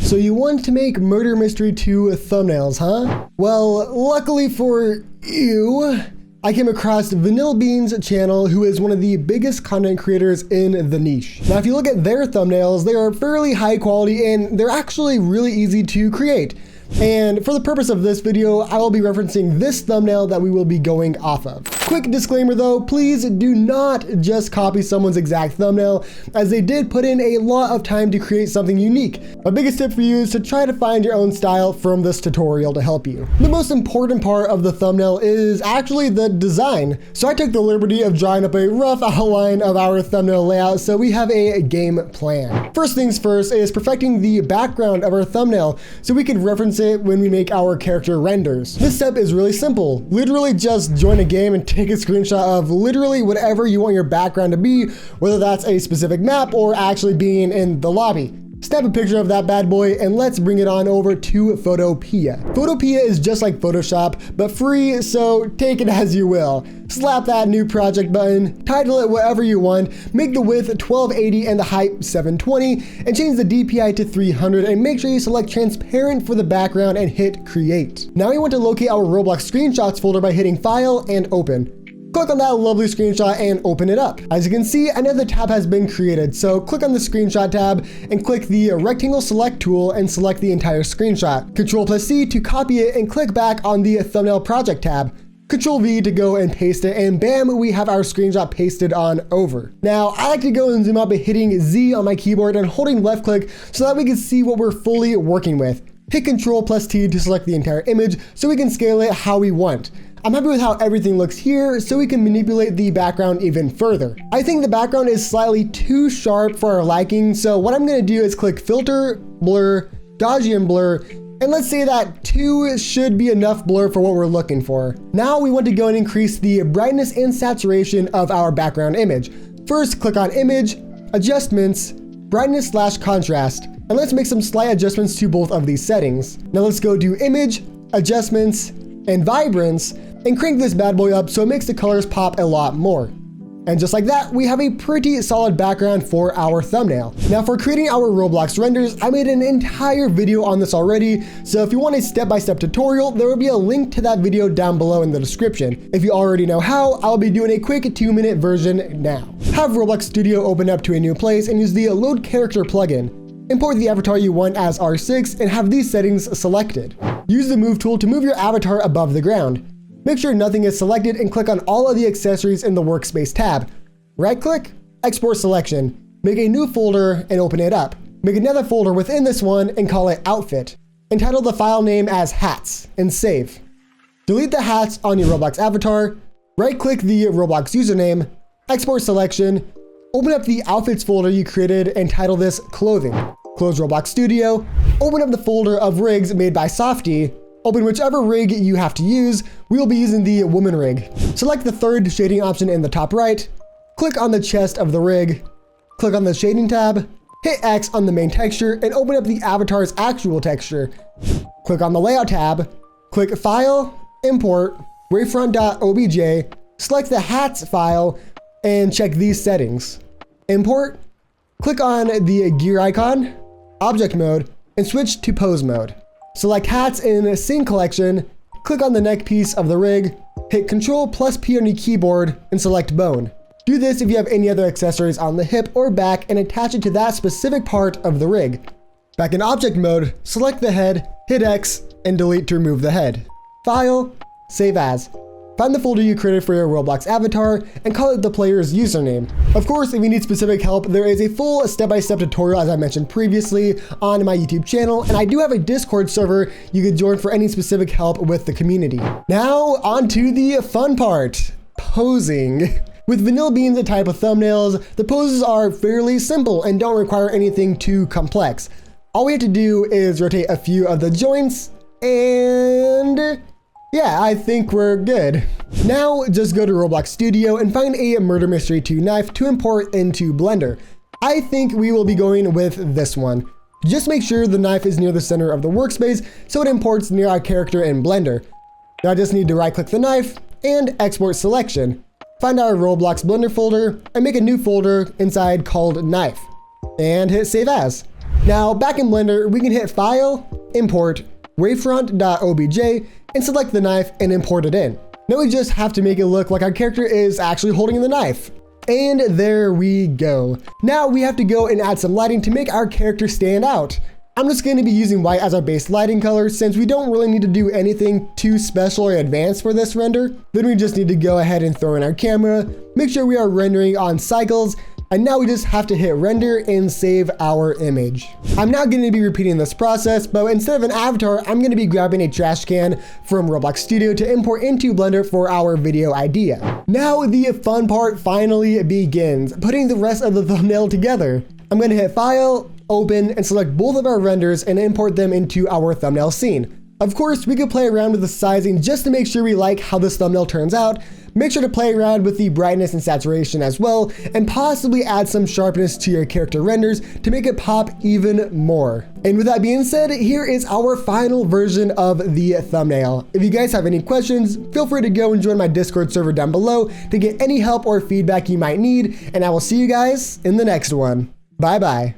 So you want to make Murder Mystery 2 thumbnails, huh? Well, luckily for you, I came across vanilbean's channel, who is one of the biggest content creators in the niche. Now, if you look at their thumbnails, they are fairly high quality and they're actually really easy to create. And for the purpose of this video, I will be referencing this thumbnail that we will be going off of. Quick disclaimer though, please do not just copy someone's exact thumbnail, as they did put in a lot of time to create something unique. My biggest tip for you is to try to find your own style from this tutorial to help you. The most important part of the thumbnail is actually the design. So I took the liberty of drawing up a rough outline of our thumbnail layout so we have a game plan. First things first is perfecting the background of our thumbnail so we can reference it when we make our character renders. This step is really simple. Literally just join a game and take a screenshot of literally whatever you want your background to be, whether that's a specific map or actually being in the lobby. Snap a picture of that bad boy and let's bring it on over to Photopea. Photopea is just like Photoshop, but free, so take it as you will. Slap that new project button, title it whatever you want, make the width 1280 and the height 720, and change the DPI to 300, and make sure you select transparent for the background and hit create. Now we want to locate our Roblox screenshots folder by hitting file and open. Click on that lovely screenshot and open it up. As you can see, another tab has been created, so click on the screenshot tab and click the rectangle select tool and select the entire screenshot. Ctrl+C to copy it and click back on the thumbnail project tab. Ctrl+V to go and paste it, and bam, we have our screenshot pasted on over. Now, I like to go and zoom out by hitting Z on my keyboard and holding left click so that we can see what we're fully working with. Hit Ctrl+T to select the entire image so we can scale it how we want. I'm happy with how everything looks here, so we can manipulate the background even further. I think the background is slightly too sharp for our liking, so what I'm gonna do is click Filter, Blur, Gaussian Blur, and let's say that 2 should be enough blur for what we're looking for. Now we want to go and increase the brightness and saturation of our background image. First, click on Image, Adjustments, Brightness/Contrast, and let's make some slight adjustments to both of these settings. Now let's go to Image, Adjustments, and Vibrance, and crank this bad boy up so it makes the colors pop a lot more. And just like that, we have a pretty solid background for our thumbnail. Now for creating our Roblox renders, I made an entire video on this already, so if you want a step-by-step tutorial, there will be a link to that video down below in the description. If you already know how, I'll be doing a quick 2-minute version now. Have Roblox Studio open up to a new place and use the Load Character plugin. Import the avatar you want as R6 and have these settings selected. Use the Move tool to move your avatar above the ground. Make sure nothing is selected and click on all of the accessories in the Workspace tab. Right-click, Export Selection. Make a new folder and open it up. Make another folder within this one and call it Outfit. Entitle the file name as Hats and save. Delete the hats on your Roblox avatar. Right-click the Roblox username, Export Selection. Open up the Outfits folder you created and title this Clothing. Close Roblox Studio. Open up the folder of rigs made by Softy. Open whichever rig you have to use. We will be using the woman rig. Select the third shading option in the top right. Click on the chest of the rig. Click on the shading tab. Hit X on the main texture and open up the avatar's actual texture. Click on the layout tab. Click File, Import, Wavefront.obj. Select the hats file and check these settings. Import. Click on the gear icon, Object Mode, and switch to Pose Mode. Select hats in Scene Collection, click on the neck piece of the rig, hit Ctrl+P on your keyboard, and select Bone. Do this if you have any other accessories on the hip or back and attach it to that specific part of the rig. Back in Object Mode, select the head, hit X, and delete to remove the head. File, Save As. Find the folder you created for your Roblox avatar and call it the player's username. Of course, if you need specific help, there is a full step-by-step tutorial, as I mentioned previously, on my YouTube channel, and I do have a Discord server you can join for any specific help with the community. Now, on to the fun part, posing. With vanilbean's type of thumbnails, the poses are fairly simple and don't require anything too complex. All we have to do is rotate a few of the joints and yeah, I think we're good. Now just go to Roblox Studio and find a Murder Mystery 2 knife to import into Blender. I think we will be going with this one. Just make sure the knife is near the center of the workspace so it imports near our character in Blender. Now I just need to right click the knife and export selection. Find our Roblox Blender folder and make a new folder inside called Knife. And hit Save As. Now back in Blender, we can hit File, Import, wavefront.obj, and select the knife and import it in. Now we just have to make it look like our character is actually holding the knife. And there we go. Now we have to go and add some lighting to make our character stand out. I'm just going to be using white as our base lighting color since we don't really need to do anything too special or advanced for this render. Then we just need to go ahead and throw in our camera, make sure we are rendering on cycles, and now we just have to hit render and save our image. I'm not going to be repeating this process, but instead of an avatar, I'm going to be grabbing a trash can from Roblox Studio to import into Blender for our video idea. Now the fun part finally begins, putting the rest of the thumbnail together. I'm going to hit File, Open, and select both of our renders and import them into our thumbnail scene. Of course, we could play around with the sizing just to make sure we like how this thumbnail turns out. Make sure to play around with the brightness and saturation as well, and possibly add some sharpness to your character renders to make it pop even more. And with that being said, here is our final version of the thumbnail. If you guys have any questions, feel free to go and join my Discord server down below to get any help or feedback you might need, and I will see you guys in the next one. Bye bye.